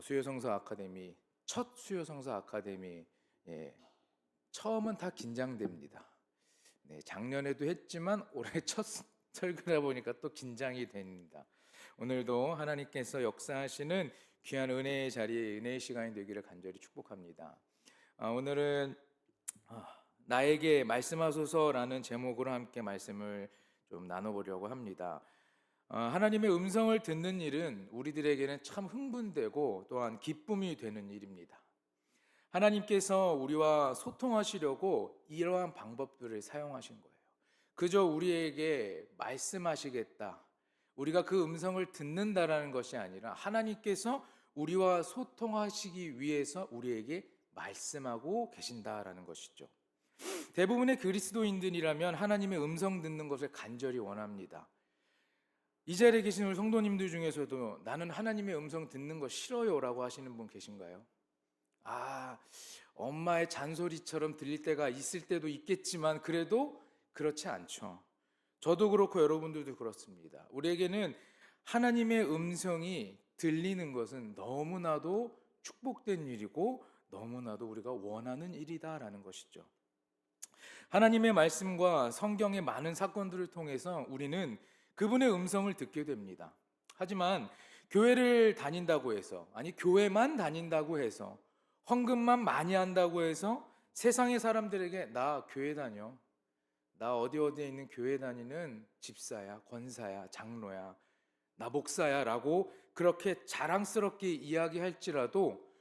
수요성서 아카데미, 첫 수요성서 아카데미, 처음은 다 긴장됩니다. 네, 작년에도 했지만 올해 첫 설교다 보니까 또 긴장이 됩니다. 오늘도 하나님께서 역사하시는 귀한 은혜의 자리에 은혜의 시간이 되기를 간절히 축복합니다. 오늘은 나에게 말씀하소서라는 제목으로 함께 말씀을 좀 나눠보려고 합니다. 하나님의 음성을 듣는 일은 우리들에게는 참 흥분되고 또한 기쁨이 되는 일입니다. 하나님께서 우리와 소통하시려고 이러한 방법들을 사용하신 거예요. 그저 우리에게 말씀하시겠다, 우리가 그 음성을 듣는다라는 것이 아니라 하나님께서 우리와 소통하시기 위해서 우리에게 말씀하고 계신다라는 것이죠. 대부분의 그리스도인들이라면 하나님의 음성 듣는 것을 간절히 원합니다. 이 자리에 계신 우리 성도님들 중에서도 나는 하나님의 음성 듣는 거 싫어요 라고 하시는 분 계신가요? 엄마의 잔소리처럼 들릴 때가 있을 때도 있겠지만 그래도 그렇지 않죠. 저도 그렇고 여러분들도 그렇습니다. 우리에게는 하나님의 음성이 들리는 것은 너무나도 축복된 일이고 너무나도 우리가 원하는 일이다라는 것이죠. 하나님의 말씀과 성경의 많은 사건들을 통해서 우리는 그분의 음성을 듣게 됩니다. 하지만 교회를 다닌다고 해서, 아니 교회만 다닌다고 해서, 헌금만 많이 한다고 해서 세상의 사람들에게 나 교회 다녀, 나 어디에 있는 교회 다니는 집사야, 권사야, 장로야, 나 목사야 라고 그렇게 자랑스럽게 이야기할지라도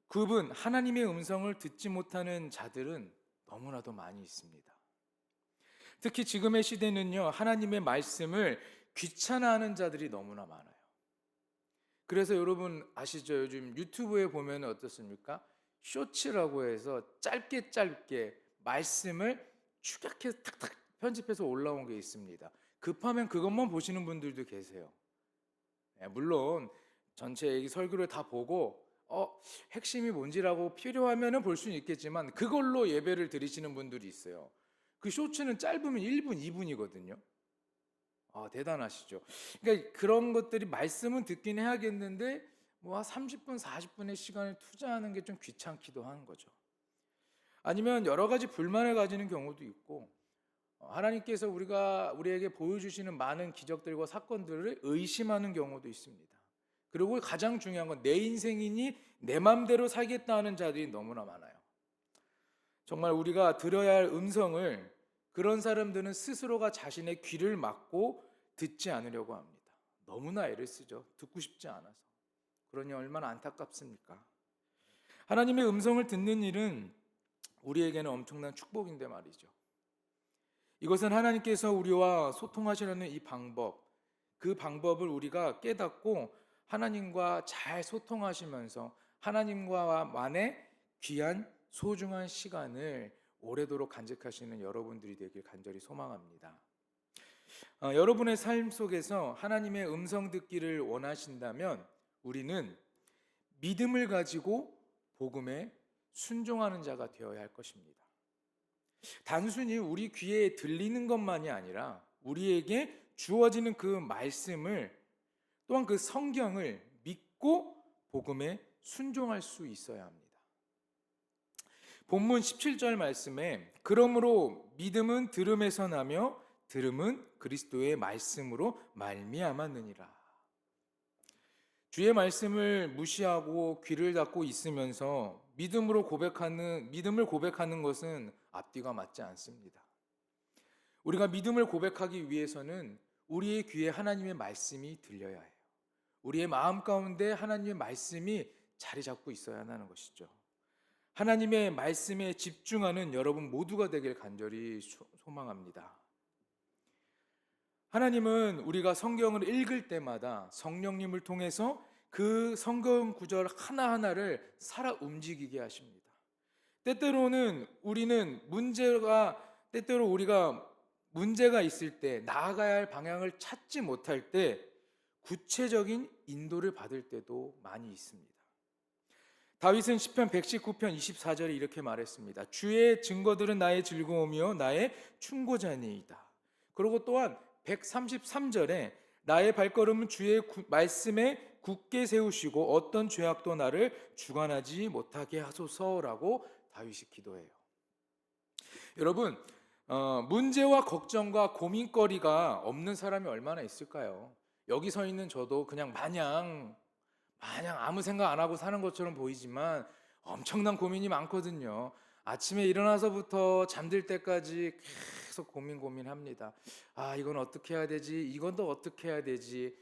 그분 하나님의 음성을 듣지 못하는 자들은 너무나도 많이 있습니다. 특히 지금의 시대는요, 하나님의 말씀을 귀찮아하는 자들이 너무나 많아요. 그래서 여러분 아시죠? 요즘 유튜브에 보면 어떻습니까? 쇼츠라고 해서 짧게 말씀을 축약해서 탁탁 편집해서 올라온 게 있습니다. 급하면 그것만 보시는 분들도 계세요. 물론 전체 설교를 다 보고 핵심이 뭔지라고 필요하면 볼 수는 있겠지만 그걸로 예배를 드리시는 분들이 있어요. 그 쇼츠는 짧으면 1분, 2분이거든요. 대단하시죠. 그러니까 그런 것들이 말씀은 듣긴 해야겠는데 30분, 40분의 시간을 투자하는 게 좀 귀찮기도 한 거죠. 아니면 여러 가지 불만을 가지는 경우도 있고 하나님께서 우리에게 보여주시는 많은 기적들과 사건들을 의심하는 경우도 있습니다. 그리고 가장 중요한 건 내 인생이니 내 맘대로 살겠다 하는 자들이 너무나 많아요. 정말 우리가 들어야 할 음성을 그런 사람들은 스스로가 자신의 귀를 막고 듣지 않으려고 합니다. 너무나 애를 쓰죠. 듣고 싶지 않아서. 그러니 얼마나 안타깝습니까? 하나님의 음성을 듣는 일은 우리에게는 엄청난 축복인데 말이죠. 이것은 하나님께서 우리와 소통하시려는 이 방법, 그 방법을 우리가 깨닫고 하나님과 잘 소통하시면서 하나님과만의 귀한 소중한 시간을 오래도록 간직하시는 여러분들이 되길 간절히 소망합니다. 여러분의 삶 속에서 하나님의 음성 듣기를 원하신다면 우리는 믿음을 가지고 복음에 순종하는 자가 되어야 할 것입니다. 단순히 우리 귀에 들리는 것만이 아니라 우리에게 주어지는 그 말씀을 또한 그 성경을 믿고 복음에 순종할 수 있어야 합니다. 본문 17절 말씀에 그러므로 믿음은 들음에서 나며 들음은 그리스도의 말씀으로 말미암았느니라. 주의 말씀을 무시하고 귀를 닫고 있으면서 믿음을 고백하는 것은 앞뒤가 맞지 않습니다. 우리가 믿음을 고백하기 위해서는 우리의 귀에 하나님의 말씀이 들려야 해요. 우리의 마음 가운데 하나님의 말씀이 자리 잡고 있어야 한다는 것이죠. 하나님의 말씀에 집중하는 여러분 모두가 되길 간절히 소망합니다. 하나님은 우리가 성경을 읽을 때마다 성령님을 통해서 그 성경 구절 하나하나를 살아 움직이게 하십니다. 때때로 우리가 문제가 있을 때 나아가야 할 방향을 찾지 못할 때 구체적인 인도를 받을 때도 많이 있습니다. 다윗은 시편 119편 24절에 이렇게 말했습니다. 주의 증거들은 나의 즐거움이요 나의 충고자니이다. 그리고 또한 133절에 나의 발걸음은 주의 말씀에 굳게 세우시고 어떤 죄악도 나를 주관하지 못하게 하소서라고 다윗이 기도해요. 여러분, 문제와 걱정과 고민거리가 없는 사람이 얼마나 있을까요? 여기 서 있는 저도 그냥 마냥 아무 생각 안 하고 사는 것처럼 보이지만 엄청난 고민이 많거든요. 아침에 일어나서부터 잠들 때까지 계속 고민합니다. 아, 이건 어떻게 해야 되지? 이건 또 어떻게 해야 되지?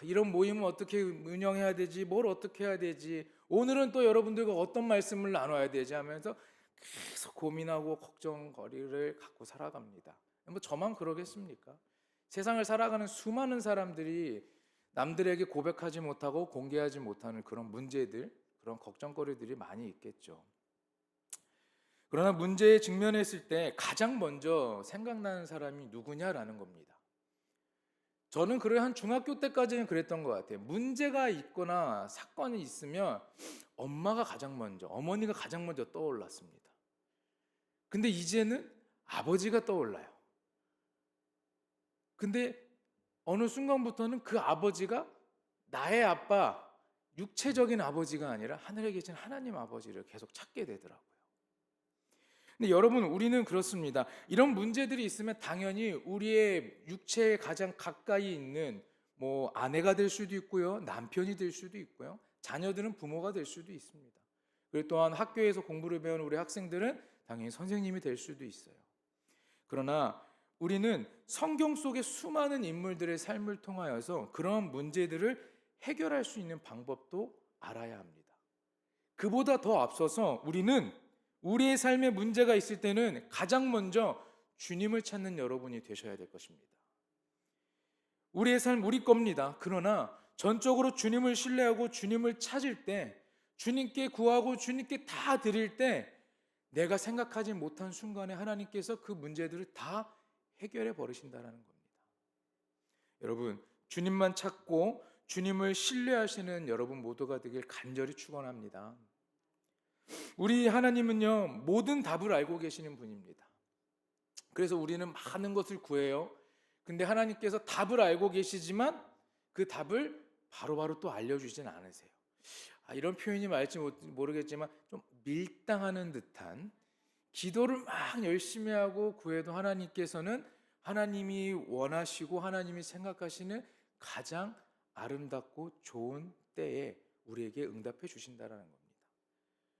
이런 모임은 어떻게 운영해야 되지? 뭘 어떻게 해야 되지? 오늘은 또 여러분들과 어떤 말씀을 나눠야 되지? 하면서 계속 고민하고 걱정거리를 갖고 살아갑니다. 뭐 저만 그러겠습니까? 세상을 살아가는 수많은 사람들이 남들에게 고백하지 못하고 공개하지 못하는 그런 문제들, 그런 걱정거리들이 많이 있겠죠. 그러나 문제에 직면했을 때 가장 먼저 생각나는 사람이 누구냐라는 겁니다. 저는 그래 한 중학교 때까지는 그랬던 것 같아요. 문제가 있거나 사건이 있으면 어머니가 가장 먼저 떠올랐습니다. 근데 이제는 아버지가 떠올라요. 근데 어느 순간부터는 그 아버지가 나의 아빠, 육체적인 아버지가 아니라 하늘에 계신 하나님 아버지를 계속 찾게 되더라고요. 근데 여러분, 우리는 그렇습니다. 이런 문제들이 있으면 당연히 우리의 육체에 가장 가까이 있는 뭐 아내가 될 수도 있고요, 남편이 될 수도 있고요, 자녀들은 부모가 될 수도 있습니다. 그리고 또한 학교에서 공부를 배우는 우리 학생들은 당연히 선생님이 될 수도 있어요. 그러나 우리는 성경 속의 수많은 인물들의 삶을 통하여서 그런 문제들을 해결할 수 있는 방법도 알아야 합니다. 그보다 더 앞서서 우리는 우리의 삶에 문제가 있을 때는 가장 먼저 주님을 찾는 여러분이 되셔야 될 것입니다. 우리의 삶 우리 겁니다. 그러나 전적으로 주님을 신뢰하고 주님을 찾을 때, 주님께 구하고 주님께 다 드릴 때 내가 생각하지 못한 순간에 하나님께서 그 문제들을 다 해결해 버리신다는 겁니다. 여러분, 주님만 찾고 주님을 신뢰하시는 여러분 모두가 되길 간절히 축원합니다. 우리 하나님은요, 모든 답을 알고 계시는 분입니다. 그래서 우리는 많은 것을 구해요. 근데 하나님께서 답을 알고 계시지만 그 답을 바로바로 또 알려주진 않으세요. 이런 표현이 맞을지 모르겠지만 좀 밀당하는 듯한, 기도를 막 열심히 하고 구해도 하나님께서는 하나님이 원하시고 하나님이 생각하시는 가장 아름답고 좋은 때에 우리에게 응답해 주신다는 겁니다.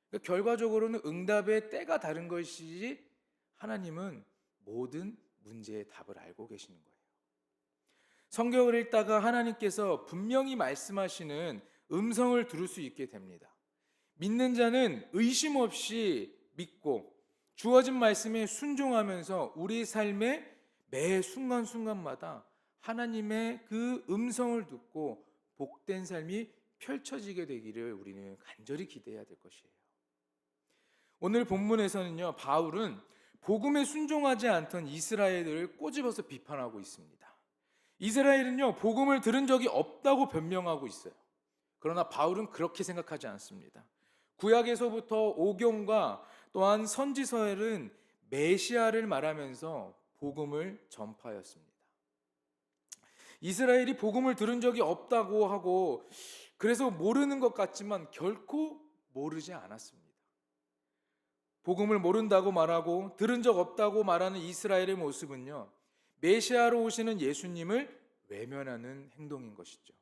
그러니까 결과적으로는 응답의 때가 다른 것이지 하나님은 모든 문제의 답을 알고 계시는 거예요. 성경을 읽다가 하나님께서 분명히 말씀하시는 음성을 들을 수 있게 됩니다. 믿는 자는 의심 없이 믿고 주어진 말씀에 순종하면서 우리 삶의 매 순간순간마다 하나님의 그 음성을 듣고 복된 삶이 펼쳐지게 되기를 우리는 간절히 기대해야 될 것이에요. 오늘 본문에서는요, 바울은 복음에 순종하지 않던 이스라엘을 꼬집어서 비판하고 있습니다. 이스라엘은요, 복음을 들은 적이 없다고 변명하고 있어요. 그러나 바울은 그렇게 생각하지 않습니다. 구약에서부터 오경과 또한 선지서에는 메시아를 말하면서 복음을 전파하였습니다. 이스라엘이 복음을 들은 적이 없다고 하고 그래서 모르는 것 같지만 결코 모르지 않았습니다. 복음을 모른다고 말하고 들은 적 없다고 말하는 이스라엘의 모습은요, 메시아로 오시는 예수님을 외면하는 행동인 것이죠.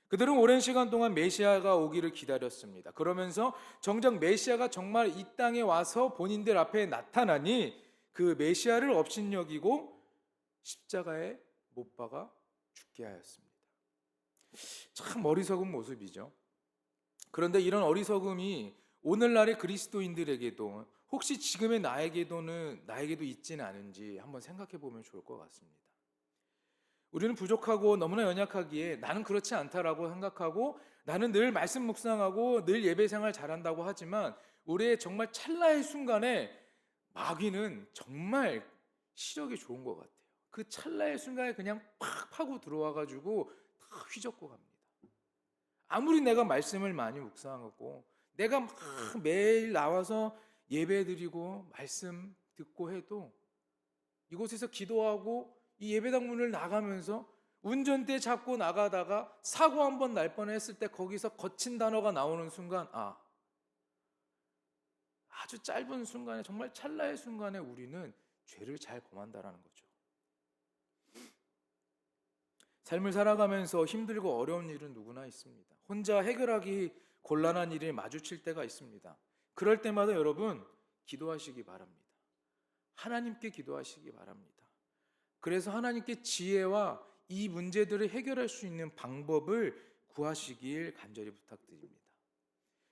그들은 오랜 시간 동안 메시아가 오기를 기다렸습니다. 그러면서 정작 메시아가 정말 이 땅에 와서 본인들 앞에 나타나니 그 메시아를 업신여기고 십자가에 못 박아 죽게 하였습니다. 참 어리석은 모습이죠. 그런데 이런 어리석음이 오늘날의 그리스도인들에게도 혹시 지금의 나에게도 있지는 않은지 한번 생각해 보면 좋을 것 같습니다. 우리는 부족하고 너무나 연약하기에 나는 그렇지 않다라고 생각하고 나는 늘 말씀 묵상하고 늘 예배 생활 잘한다고 하지만 우리의 정말 찰나의 순간에 마귀는 정말 시력이 좋은 것 같아요. 그 찰나의 순간에 그냥 팍 파고 들어와가지고 다 휘젓고 갑니다. 아무리 내가 말씀을 많이 묵상하고 내가 막 매일 나와서 예배드리고 말씀 듣고 해도 이곳에서 기도하고 이 예배당 문을 나가면서 운전대 잡고 나가다가 사고 한 번 날 뻔했을 때 거기서 거친 단어가 나오는 순간, 아주 짧은 순간에, 정말 찰나의 순간에 우리는 죄를 잘 범한다라는 거죠. 삶을 살아가면서 힘들고 어려운 일은 누구나 있습니다. 혼자 해결하기 곤란한 일이 마주칠 때가 있습니다. 그럴 때마다 여러분 기도하시기 바랍니다. 하나님께 기도하시기 바랍니다. 그래서 하나님께 지혜와 이 문제들을 해결할 수 있는 방법을 구하시길 간절히 부탁드립니다.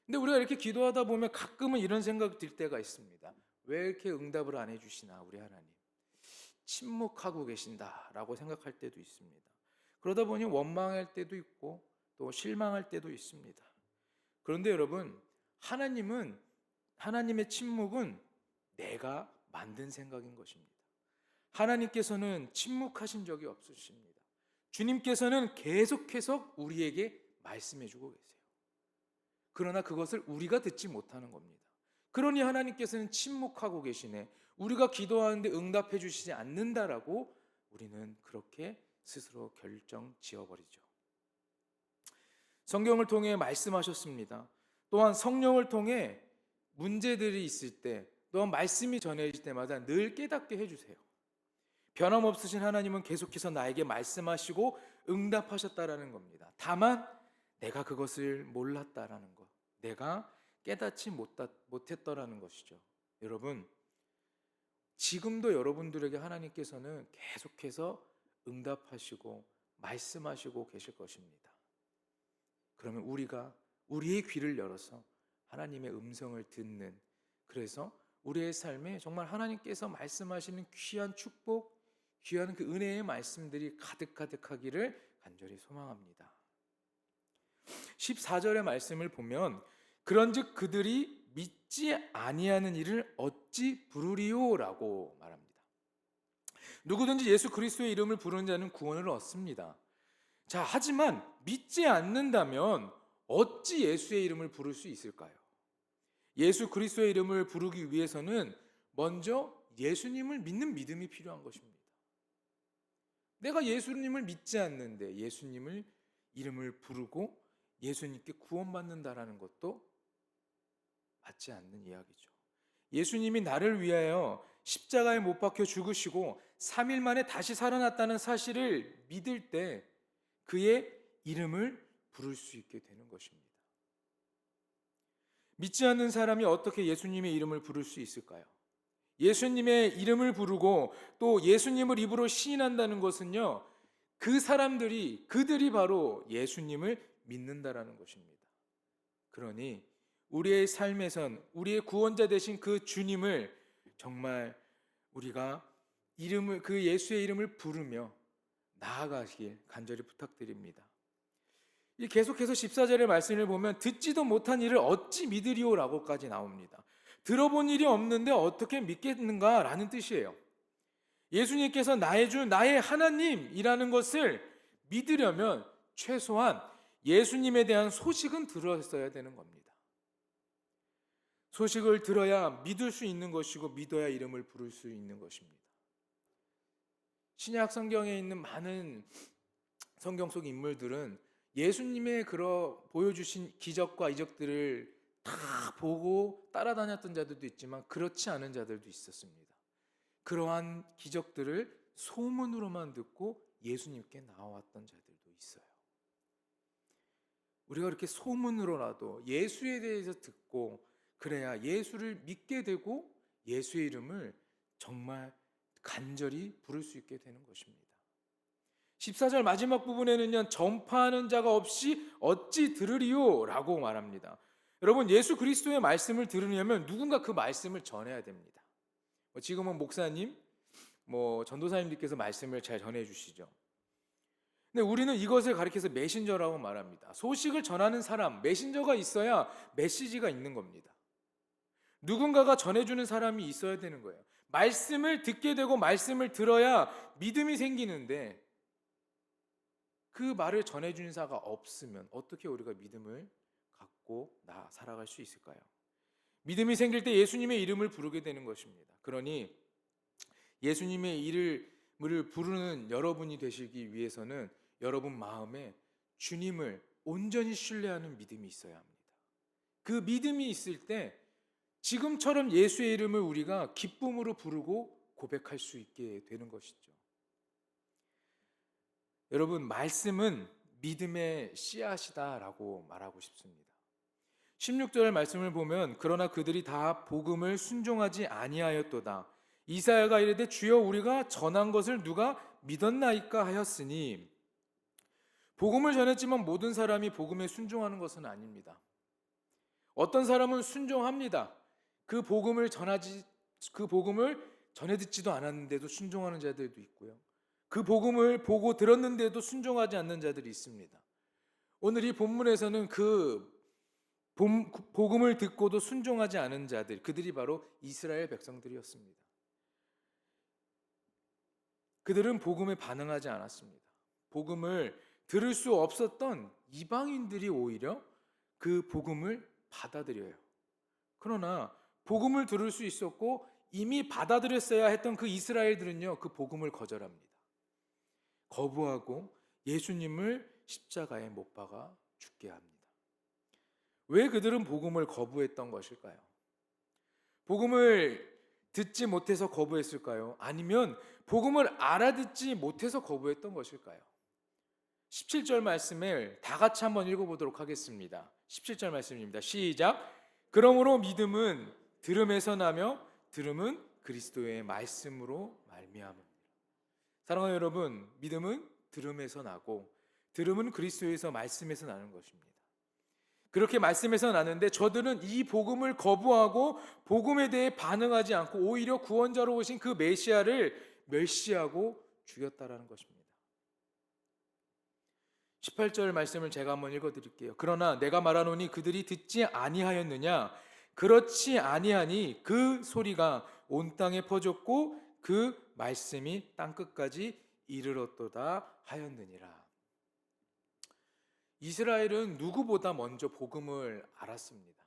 근데 우리가 이렇게 기도하다 보면 가끔은 이런 생각이 들 때가 있습니다. 왜 이렇게 응답을 안 해주시나 우리 하나님, 침묵하고 계신다라고 생각할 때도 있습니다. 그러다 보니 원망할 때도 있고 또 실망할 때도 있습니다. 그런데 여러분, 하나님의 침묵은 내가 만든 생각인 것입니다. 하나님께서는 침묵하신 적이 없으십니다. 주님께서는 계속해서 우리에게 말씀해 주고 계세요. 그러나 그것을 우리가 듣지 못하는 겁니다. 그러니 하나님께서는 침묵하고 계시네, 우리가 기도하는데 응답해 주시지 않는다라고 우리는 그렇게 스스로 결정 지어버리죠. 성경을 통해 말씀하셨습니다. 또한 성령을 통해 문제들이 있을 때, 또한 말씀이 전해질 때마다 늘 깨닫게 해주세요. 변함없으신 하나님은 계속해서 나에게 말씀하시고 응답하셨다라는 겁니다. 다만 내가 그것을 몰랐다라는 것, 내가 깨닫지 못했더라는 것이죠. 여러분, 지금도 여러분들에게 하나님께서는 계속해서 응답하시고 말씀하시고 계실 것입니다. 그러면 우리가 우리의 귀를 열어서 하나님의 음성을 듣는, 그래서 우리의 삶에 정말 하나님께서 말씀하시는 귀한 축복, 귀한 그 은혜의 말씀들이 가득가득하기를 간절히 소망합니다. 14절의 말씀을 보면 그런즉 그들이 믿지 아니하는 일을 어찌 부르리오라고 말합니다. 누구든지 예수 그리스도의 이름을 부르는 자는 구원을 얻습니다. 자, 하지만 믿지 않는다면 어찌 예수의 이름을 부를 수 있을까요? 예수 그리스도의 이름을 부르기 위해서는 먼저 예수님을 믿는 믿음이 필요한 것입니다. 내가 예수님을 믿지 않는데 예수님을 이름을 부르고 예수님께 구원받는다라는 것도 맞지 않는 이야기죠. 예수님이 나를 위하여 십자가에 못 박혀 죽으시고 3일 만에 다시 살아났다는 사실을 믿을 때 그의 이름을 부를 수 있게 되는 것입니다. 믿지 않는 사람이 어떻게 예수님의 이름을 부를 수 있을까요? 예수님의 이름을 부르고 또 예수님을 입으로 시인한다는 것은요, 그들이 바로 예수님을 믿는다라는 것입니다. 그러니 우리의 삶에선 우리의 구원자 되신 그 주님을 정말 우리가 그 예수의 이름을 부르며 나아가길 간절히 부탁드립니다. 계속해서 14절의 말씀을 보면 듣지도 못한 일을 어찌 믿으리오라고까지 나옵니다. 들어본 일이 없는데 어떻게 믿겠는가 라는 뜻이에요. 예수님께서 나의 주, 나의 하나님이라는 것을 믿으려면 최소한 예수님에 대한 소식은 들었어야 되는 겁니다. 소식을 들어야 믿을 수 있는 것이고 믿어야 이름을 부를 수 있는 것입니다. 신약 성경에 있는 많은 성경 속 인물들은 예수님의 보여주신 기적과 이적들을 다 보고 따라다녔던 자들도 있지만 그렇지 않은 자들도 있었습니다. 그러한 기적들을 소문으로만 듣고 예수님께 나와왔던 자들도 있어요. 우리가 그렇게 소문으로라도 예수에 대해서 듣고 그래야 예수를 믿게 되고 예수의 이름을 정말 간절히 부를 수 있게 되는 것입니다. 14절 마지막 부분에는요, 전파하는 자가 없이 어찌 들으리요? 라고 말합니다. 여러분, 예수 그리스도의 말씀을 들으려면 누군가 그 말씀을 전해야 됩니다. 지금은 목사님, 전도사님들께서 말씀을 잘 전해주시죠. 근데 우리는 이것을 가리켜서 메신저라고 말합니다. 소식을 전하는 사람, 메신저가 있어야 메시지가 있는 겁니다. 누군가가 전해주는 사람이 있어야 되는 거예요. 말씀을 듣게 되고 말씀을 들어야 믿음이 생기는데 그 말을 전해주는 자가 없으면 어떻게 우리가 믿음을 갖고 살아갈 수 있을까요? 믿음이 생길 때 예수님의 이름을 부르게 되는 것입니다. 그러니 예수님의 이름을 부르는 여러분이 되시기 위해서는 여러분 마음에 주님을 온전히 신뢰하는 믿음이 있어야 합니다. 그 믿음이 있을 때 지금처럼 예수의 이름을 우리가 기쁨으로 부르고 고백할 수 있게 되는 것이죠. 여러분, 말씀은 믿음의 씨앗이다라고 말하고 싶습니다. 16절 말씀을 보면 그러나 그들이 다 복음을 순종하지 아니하였도다. 이사야가 이르되 주여 우리가 전한 것을 누가 믿었나이까 하였으니, 복음을 전했지만 모든 사람이 복음에 순종하는 것은 아닙니다. 어떤 사람은 순종합니다. 그 복음을 전해 듣지도 않았는데도 순종하는 자들도 있고요. 그 복음을 보고 들었는데도 순종하지 않는 자들이 있습니다. 오늘 이 본문에서는 복음을 듣고도 순종하지 않은 자들, 그들이 바로 이스라엘 백성들이었습니다. 그들은 복음에 반응하지 않았습니다. 복음을 들을 수 없었던 이방인들이 오히려 그 복음을 받아들여요. 그러나 복음을 들을 수 있었고 이미 받아들였어야 했던 그 이스라엘들은요, 그 복음을 거절합니다. 거부하고 예수님을 십자가에 못 박아 죽게 합니다. 왜 그들은 복음을 거부했던 것일까요? 복음을 듣지 못해서 거부했을까요? 아니면 복음을 알아듣지 못해서 거부했던 것일까요? 17절 말씀을 다 같이 한번 읽어보도록 하겠습니다. 17절 말씀입니다. 시작. 그러므로 믿음은 들음에서 나며 들음은 그리스도의 말씀으로 말미암습니다. 사랑하는 여러분, 믿음은 들음에서 나고 들음은 그리스도에서 말씀에서 나는 것입니다. 그렇게 말씀에서 나는데 저들은 이 복음을 거부하고 복음에 대해 반응하지 않고 오히려 구원자로 오신 그 메시아를 멸시하고 죽였다라는 것입니다. 18절 말씀을 제가 한번 읽어드릴게요. 그러나 내가 말하노니 그들이 듣지 아니하였느냐? 그렇지 아니하니 그 소리가 온 땅에 퍼졌고 그 말씀이 땅끝까지 이르렀도다 하였느니라. 이스라엘은 누구보다 먼저 복음을 알았습니다.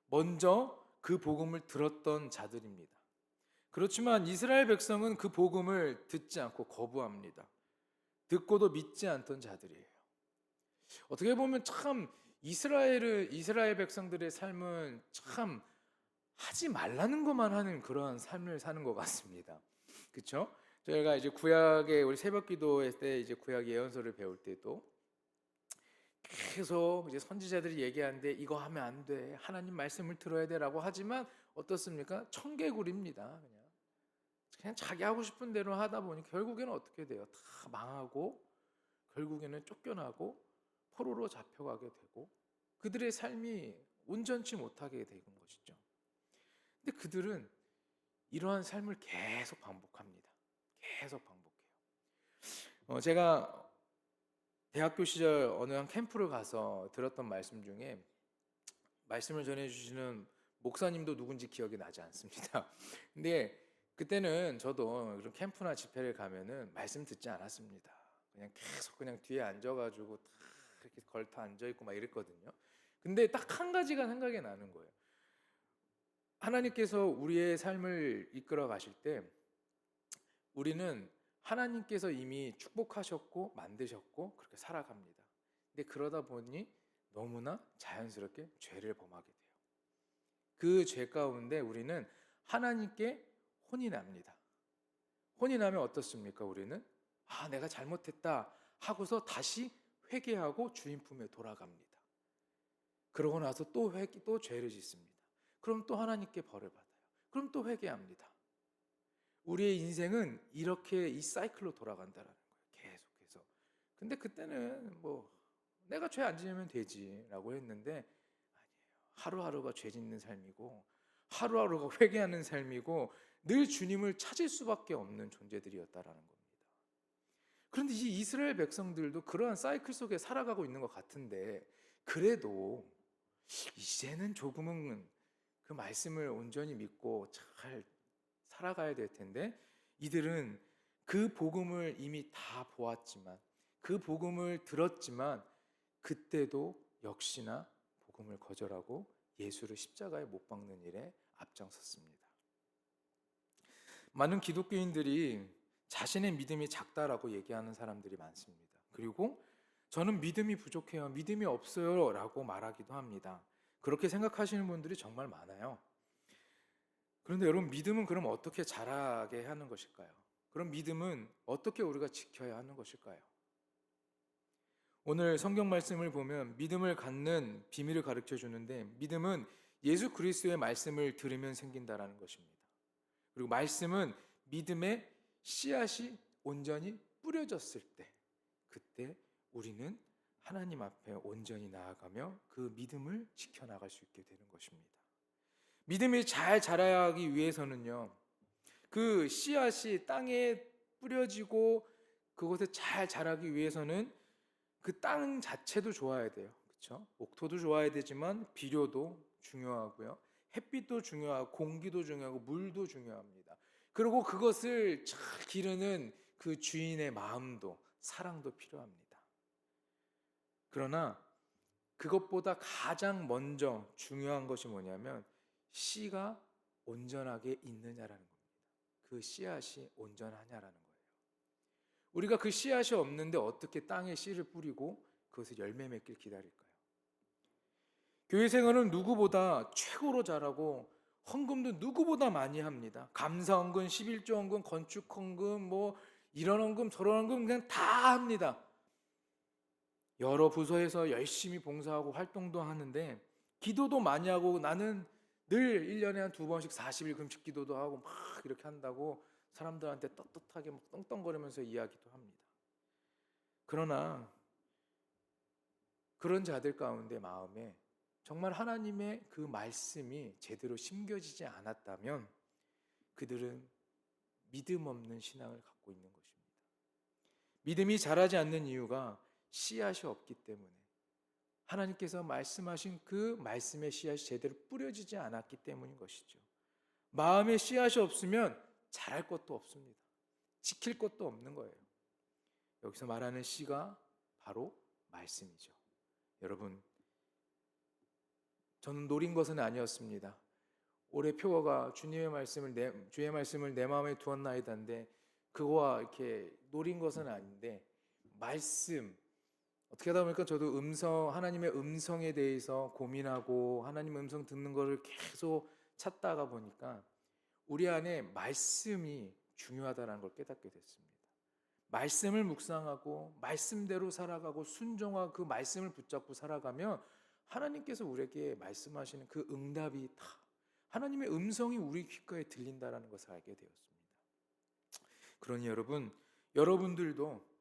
먼저 그 복음을 들었던 자들입니다. 그렇지만 이스라엘 백성은 그 복음을 듣지 않고 거부합니다. 듣고도 믿지 않던 자들이에요. 어떻게 보면 참 이스라엘 백성들의 삶은 참 하지 말라는 것만 하는 그런 삶을 사는 것 같습니다. 그렇죠? 저희가 이제 구약의 우리 새벽기도 때 이제 구약 예언서를 배울 때도 계속 이제 선지자들이 얘기하는데 이거 하면 안 돼, 하나님 말씀을 들어야 돼라고 하지만 어떻습니까? 청개구리입니다. 그냥 자기 하고 싶은 대로 하다 보니 결국에는 어떻게 돼요? 다 망하고 결국에는 쫓겨나고 포로로 잡혀가게 되고 그들의 삶이 온전치 못하게 되는 것이죠. 근데 그들은 이러한 삶을 계속 반복합니다. 계속 반복해요. 제가 대학교 시절 어느 한 캠프를 가서 들었던 말씀 중에 말씀을 전해주시는 목사님도 누군지 기억이 나지 않습니다. 근데 그때는 저도 이런 캠프나 집회를 가면은 말씀 듣지 않았습니다. 그냥 계속 그냥 뒤에 앉아가지고 다 이렇게 걸터 앉아 있고 막 이랬거든요. 근데 딱 한 가지가 생각이 나는 거예요. 하나님께서 우리의 삶을 이끌어 가실 때 우리는 하나님께서 이미 축복하셨고 만드셨고 그렇게 살아갑니다. 근데 그러다 보니 너무나 자연스럽게 죄를 범하게 돼요. 그 죄 가운데 우리는 하나님께 혼이 납니다. 혼이 나면 어떻습니까? 우리는 내가 잘못했다 하고서 다시 회개하고 주인 품에 돌아갑니다. 그러고 나서 또 죄를 짓습니다. 그럼 또 하나님께 벌을 받아요. 그럼 또 회개합니다. 우리의 인생은 이렇게 이 사이클로 돌아간다라는 거예요. 계속해서. 근데 그때는 내가 죄 안 지으면 되지라고 했는데 아니에요. 하루하루가 죄 짓는 삶이고 하루하루가 회개하는 삶이고 늘 주님을 찾을 수밖에 없는 존재들이었다라는 겁니다. 그런데 이 이스라엘 백성들도 그러한 사이클 속에 살아가고 있는 것 같은데 그래도 이제는 조금은 그 말씀을 온전히 믿고 잘 살아가야 될 텐데 이들은 그 복음을 이미 다 보았지만 그 복음을 들었지만 그때도 역시나 복음을 거절하고 예수를 십자가에 못 박는 일에 앞장섰습니다. 많은 기독교인들이 자신의 믿음이 작다라고 얘기하는 사람들이 많습니다. 그리고 저는 믿음이 부족해요, 믿음이 없어요 라고 말하기도 합니다. 그렇게 생각하시는 분들이 정말 많아요. 그런데 여러분, 믿음은 그럼 어떻게 자라게 하는 것일까요? 그럼 믿음은 어떻게 우리가 지켜야 하는 것일까요? 오늘 성경 말씀을 보면 믿음을 갖는 비밀을 가르쳐 주는데, 믿음은 예수 그리스도의 말씀을 들으면 생긴다라는 것입니다. 그리고 말씀은 믿음의 씨앗이 온전히 뿌려졌을 때, 그때 우리는 하나님 앞에 온전히 나아가며 그 믿음을 지켜나갈 수 있게 되는 것입니다. 믿음이 잘 자라기 위해서는요, 그 씨앗이 땅에 뿌려지고 그곳에 잘 자라기 위해서는 그 땅 자체도 좋아야 돼요. 그렇죠? 옥토도 좋아야 되지만 비료도 중요하고요. 햇빛도 중요하고 공기도 중요하고 물도 중요합니다. 그리고 그것을 잘 기르는 그 주인의 마음도, 사랑도 필요합니다. 그러나 그것보다 가장 먼저 중요한 것이 뭐냐면 씨가 온전하게 있느냐라는 겁니다. 그 씨앗이 온전하냐라는 거예요. 우리가 그 씨앗이 없는데 어떻게 땅에 씨를 뿌리고 그것을 열매 맺길 기다릴까요? 교회 생활은 누구보다 최고로 잘하고 헌금도 누구보다 많이 합니다. 감사 헌금, 11조 헌금, 건축 헌금, 뭐 이런 헌금 저런 헌금 그냥 다 합니다. 여러 부서에서 열심히 봉사하고 활동도 하는데 기도도 많이 하고, 나는 늘 1년에 한 2번씩 40일 금식 기도도 하고 막 이렇게 한다고 사람들한테 떳떳하게 막 떵떵거리면서 이야기도 합니다. 그러나 그런 자들 가운데 마음에 정말 하나님의 그 말씀이 제대로 심겨지지 않았다면 그들은 믿음 없는 신앙을 갖고 있는 것입니다. 믿음이 자라지 않는 이유가 씨앗이 없기 때문에, 하나님께서 말씀하신 그 말씀의 씨앗이 제대로 뿌려지지 않았기 때문인 것이죠. 마음에 씨앗이 없으면 자랄 것도 없습니다. 지킬 것도 없는 거예요. 여기서 말하는 씨가 바로 말씀이죠. 여러분, 저는 노린 것은 아니었습니다. 올해 표어가 주의 말씀을 내 마음에 두었나이다인데, 그거와 이렇게 노린 것은 아닌데, 말씀, 어떻게 하다 보니까 저도 하나님의 음성에 대해서 고민하고 하나님의 음성 듣는 것을 계속 찾다가 보니까 우리 안에 말씀이 중요하다는 걸 깨닫게 됐습니다. 말씀을 묵상하고 말씀대로 살아가고 순종하고 그 말씀을 붙잡고 살아가면 하나님께서 우리에게 말씀하시는 그 응답이 다, 하나님의 음성이 우리 귓가에 들린다는 것을 알게 되었습니다. 그러니 여러분들도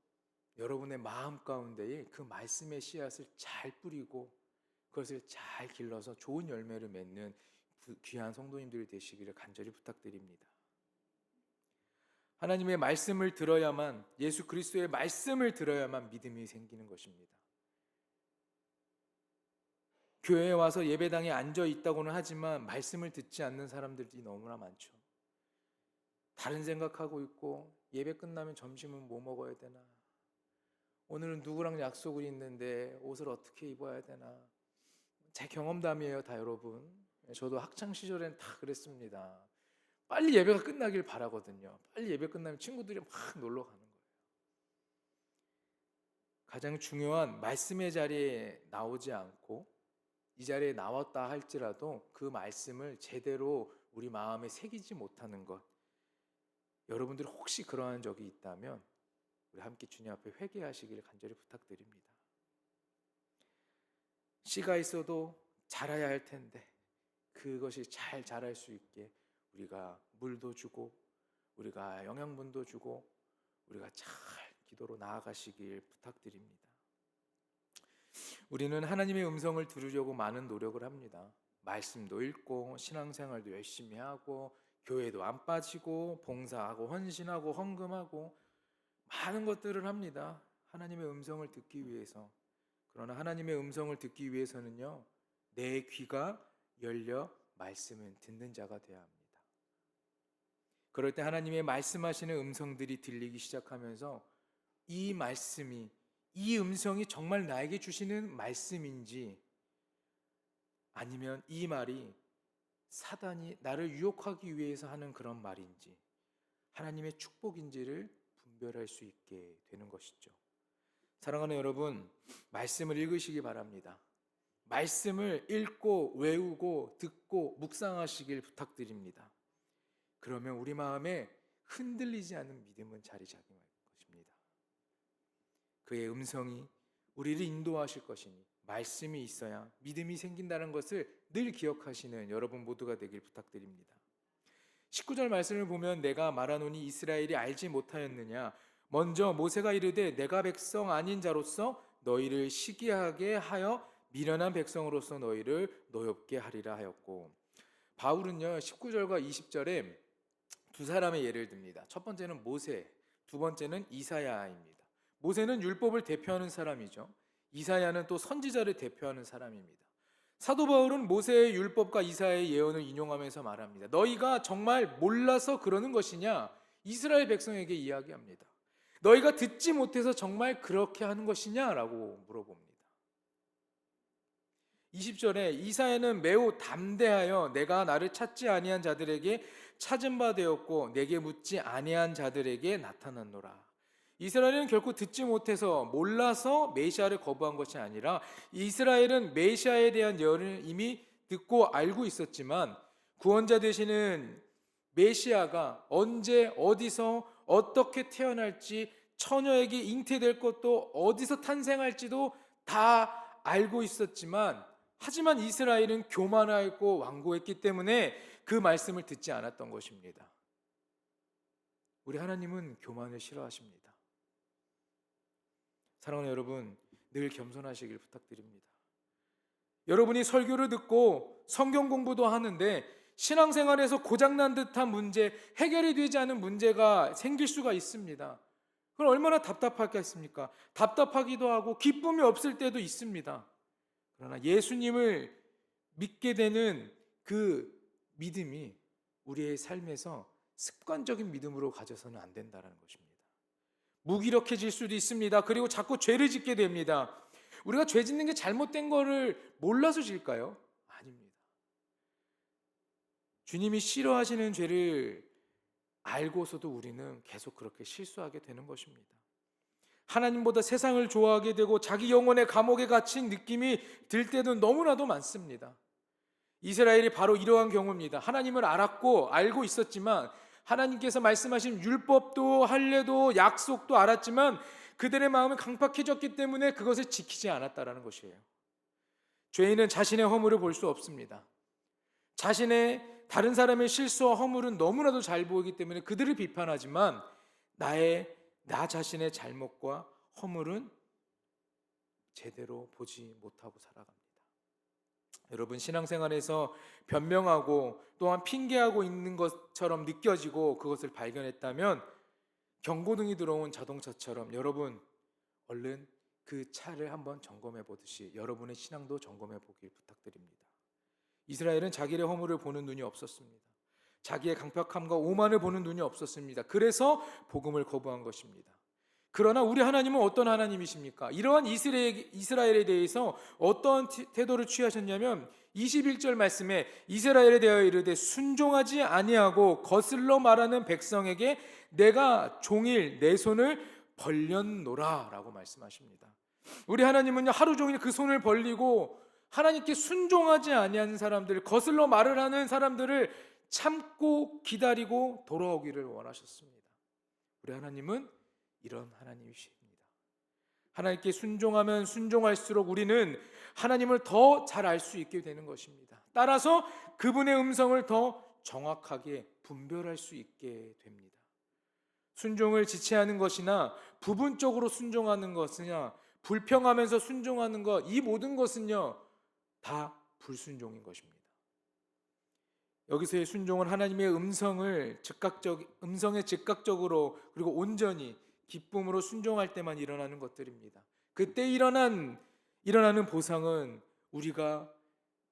여러분의 마음 가운데에 그 말씀의 씨앗을 잘 뿌리고 그것을 잘 길러서 좋은 열매를 맺는 귀한 성도님들이 되시기를 간절히 부탁드립니다. 하나님의 말씀을 들어야만, 예수 그리스도의 말씀을 들어야만 믿음이 생기는 것입니다. 교회에 와서 예배당에 앉아 있다고는 하지만 말씀을 듣지 않는 사람들이 너무나 많죠. 다른 생각하고 있고, 예배 끝나면 점심은 뭐 먹어야 되나, 오늘은 누구랑 약속을 있는데 옷을 어떻게 입어야 되나. 제 경험담이에요, 다 여러분. 저도 학창 시절엔 다 그랬습니다. 빨리 예배가 끝나길 바라거든요. 빨리 예배 끝나면 친구들이 막 놀러 가는 거예요. 가장 중요한 말씀의 자리에 나오지 않고, 이 자리에 나왔다 할지라도 그 말씀을 제대로 우리 마음에 새기지 못하는 것, 여러분들이 혹시 그러한 적이 있다면 우리 함께 주님 앞에 회개하시기를 간절히 부탁드립니다. 씨가 있어도 자라야 할 텐데 그것이 잘 자랄 수 있게 우리가 물도 주고 우리가 영양분도 주고 우리가 잘 기도로 나아가시길 부탁드립니다. 우리는 하나님의 음성을 들으려고 많은 노력을 합니다. 말씀도 읽고 신앙생활도 열심히 하고 교회도 안 빠지고 봉사하고 헌신하고 헌금하고 많은 것들을 합니다. 하나님의 음성을 듣기 위해서. 그러나 하나님의 음성을 듣기 위해서는요, 내 귀가 열려 말씀을 듣는 자가 되어야 합니다. 그럴 때 하나님의 말씀하시는 음성들이 들리기 시작하면서 이 말씀이, 이 음성이 정말 나에게 주시는 말씀인지, 아니면 이 말이 사단이 나를 유혹하기 위해서 하는 그런 말인지, 하나님의 축복인지를 분별할 수 있게 되는 것이죠. 사랑하는 여러분, 말씀을 읽으시기 바랍니다. 말씀을 읽고 외우고 듣고 묵상하시길 부탁드립니다. 그러면 우리 마음에 흔들리지 않는 믿음은 자리 잡을 것입니다. 그의 음성이 우리를 인도하실 것이니 말씀이 있어야 믿음이 생긴다는 것을 늘 기억하시는 여러분 모두가 되길 부탁드립니다. 19절 말씀을 보면 내가 말하노니 이스라엘이 알지 못하였느냐 먼저 모세가 이르되 내가 백성 아닌 자로서 너희를 시기하게 하여 미련한 백성으로서 너희를 노엽게 하리라 하였고, 바울은요 19절과 20절에 두 사람의 예를 듭니다. 첫 번째는 모세, 두 번째는 이사야입니다. 모세는 율법을 대표하는 사람이죠. 이사야는 또 선지자를 대표하는 사람입니다. 사도 바울은 모세의 율법과 이사야의 예언을 인용하면서 말합니다. 너희가 정말 몰라서 그러는 것이냐? 이스라엘 백성에게 이야기합니다. 너희가 듣지 못해서 정말 그렇게 하는 것이냐라고 물어봅니다. 20절에 이사야는 매우 담대하여 내가 나를 찾지 아니한 자들에게 찾은 바 되었고 내게 묻지 아니한 자들에게 나타났노라. 이스라엘은 결코 듣지 못해서 몰라서 메시아를 거부한 것이 아니라 이스라엘은 메시아에 대한 예언을 이미 듣고 알고 있었지만 구원자 되시는 메시아가 언제 어디서 어떻게 태어날지 처녀에게 잉태될 것도 어디서 탄생할지도 다 알고 있었지만 하지만 이스라엘은 교만하였고 완고했기 때문에 그 말씀을 듣지 않았던 것입니다. 우리 하나님은 교만을 싫어하십니다. 사랑하는 여러분, 늘 겸손하시길 부탁드립니다. 여러분이 설교를 듣고 성경 공부도 하는데 신앙생활에서 고장난 듯한 문제, 해결이 되지 않은 문제가 생길 수가 있습니다. 그럼 얼마나 답답하겠습니까? 답답하기도 하고 기쁨이 없을 때도 있습니다. 그러나 예수님을 믿게 되는 그 믿음이 우리의 삶에서 습관적인 믿음으로 가져서는 안 된다는 것입니다. 무기력해질 수도 있습니다. 그리고 자꾸 죄를 짓게 됩니다. 우리가 죄 짓는 게 잘못된 거를 몰라서 질까요? 아닙니다. 주님이 싫어하시는 죄를 알고서도 우리는 계속 그렇게 실수하게 되는 것입니다. 하나님보다 세상을 좋아하게 되고 자기 영혼의 감옥에 갇힌 느낌이 들 때도 너무나도 많습니다. 이스라엘이 바로 이러한 경우입니다. 하나님을 알고 있었지만 하나님께서 말씀하신 율법도 할례도 약속도 알았지만 그들의 마음은 강팍해졌기 때문에 그것을 지키지 않았다라는 것이에요. 죄인은 자신의 허물을 볼 수 없습니다. 자신의 다른 사람의 실수와 허물은 너무나도 잘 보이기 때문에 그들을 비판하지만 나 자신의 잘못과 허물은 제대로 보지 못하고 살아갑니다. 여러분, 신앙생활에서 변명하고 또한 핑계하고 있는 것처럼 느껴지고 그것을 발견했다면 경고등이 들어온 자동차처럼 여러분 얼른 그 차를 한번 점검해 보듯이 여러분의 신앙도 점검해 보길 부탁드립니다. 이스라엘은 자기의 허물을 보는 눈이 없었습니다. 자기의 강팍함과 오만을 보는 눈이 없었습니다. 그래서 복음을 거부한 것입니다. 그러나 우리 하나님은 어떤 하나님이십니까? 이러한 이스라엘에 대해서 어떤 태도를 취하셨냐면 21절 말씀에 이스라엘에 대하여 이르되 순종하지 아니하고 거슬러 말하는 백성에게 내가 종일 내 손을 벌렸노라 라고 말씀하십니다. 우리 하나님은요 하루 종일 그 손을 벌리고 하나님께 순종하지 아니하는 사람들, 거슬러 말을 하는 사람들을 참고 기다리고 돌아오기를 원하셨습니다. 우리 하나님은 이런 하나님이십니다. 하나님께 순종하면 순종할수록 우리는 하나님을 더 잘 알 수 있게 되는 것입니다. 따라서 그분의 음성을 더 정확하게 분별할 수 있게 됩니다. 순종을 지체하는 것이나 부분적으로 순종하는 것이냐 불평하면서 순종하는 것, 이 모든 것은요 다 불순종인 것입니다. 여기서의 순종은 하나님의 음성에 즉각적으로 그리고 온전히 기쁨으로 순종할 때만 일어나는 것들입니다. 그때 일어나는 보상은 우리가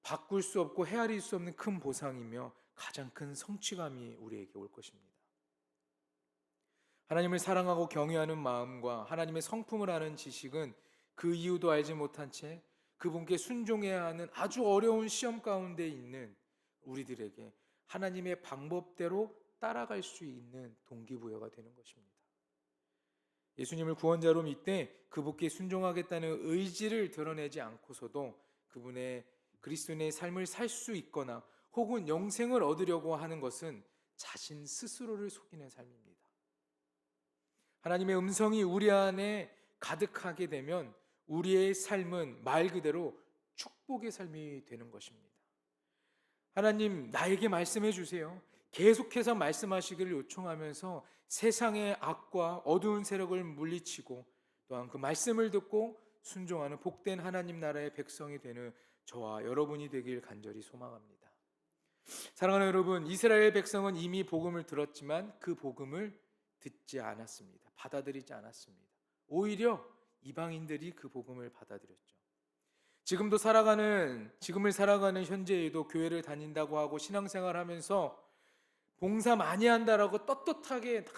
바꿀 수 없고 헤아릴 수 없는 큰 보상이며 가장 큰 성취감이 우리에게 올 것입니다. 하나님을 사랑하고 경외하는 마음과 하나님의 성품을 아는 지식은 그 이유도 알지 못한 채 그분께 순종해야 하는 아주 어려운 시험 가운데 있는 우리들에게 하나님의 방법대로 따라갈 수 있는 동기부여가 되는 것입니다. 예수님을 구원자로 믿되 그분께 순종하겠다는 의지를 드러내지 않고서도 그분의 그리스도인의 삶을 살 수 있거나 혹은 영생을 얻으려고 하는 것은 자신 스스로를 속이는 삶입니다. 하나님의 음성이 우리 안에 가득하게 되면 우리의 삶은 말 그대로 축복의 삶이 되는 것입니다. 하나님, 나에게 말씀해 주세요. 계속해서 말씀하시기를 요청하면서 세상의 악과 어두운 세력을 물리치고 또한 그 말씀을 듣고 순종하는 복된 하나님 나라의 백성이 되는 저와 여러분이 되길 간절히 소망합니다. 사랑하는 여러분, 이스라엘 백성은 이미 복음을 들었지만 그 복음을 듣지 않았습니다. 받아들이지 않았습니다. 오히려 이방인들이 그 복음을 받아들였죠. 지금을 살아가는 현재에도 교회를 다닌다고 하고 신앙생활 하면서 봉사 많이 한다라고 떳떳하게 다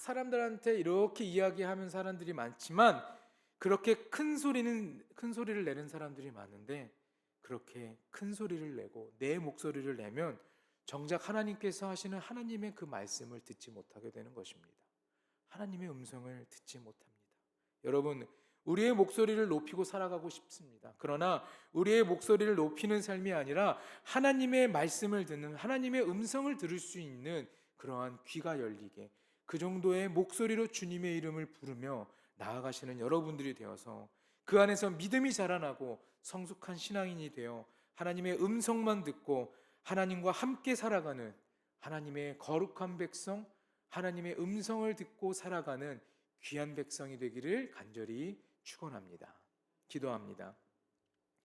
사람들한테 이렇게 이야기하는 사람들이 많지만 그렇게 큰 소리를 내는 사람들이 많은데 그렇게 큰 소리를 내고 내 목소리를 내면 정작 하나님께서 하시는 하나님의 그 말씀을 듣지 못하게 되는 것입니다. 하나님의 음성을 듣지 못합니다. 여러분, 우리의 목소리를 높이고 살아가고 싶습니다. 그러나 우리의 목소리를 높이는 삶이 아니라 하나님의 말씀을 듣는, 하나님의 음성을 들을 수 있는 그러한 귀가 열리게 그 정도의 목소리로 주님의 이름을 부르며 나아가시는 여러분들이 되어서 그 안에서 믿음이 자라나고 성숙한 신앙인이 되어 하나님의 음성만 듣고 하나님과 함께 살아가는 하나님의 거룩한 백성, 하나님의 음성을 듣고 살아가는 귀한 백성이 되기를 간절히 축원합니다. 기도합니다.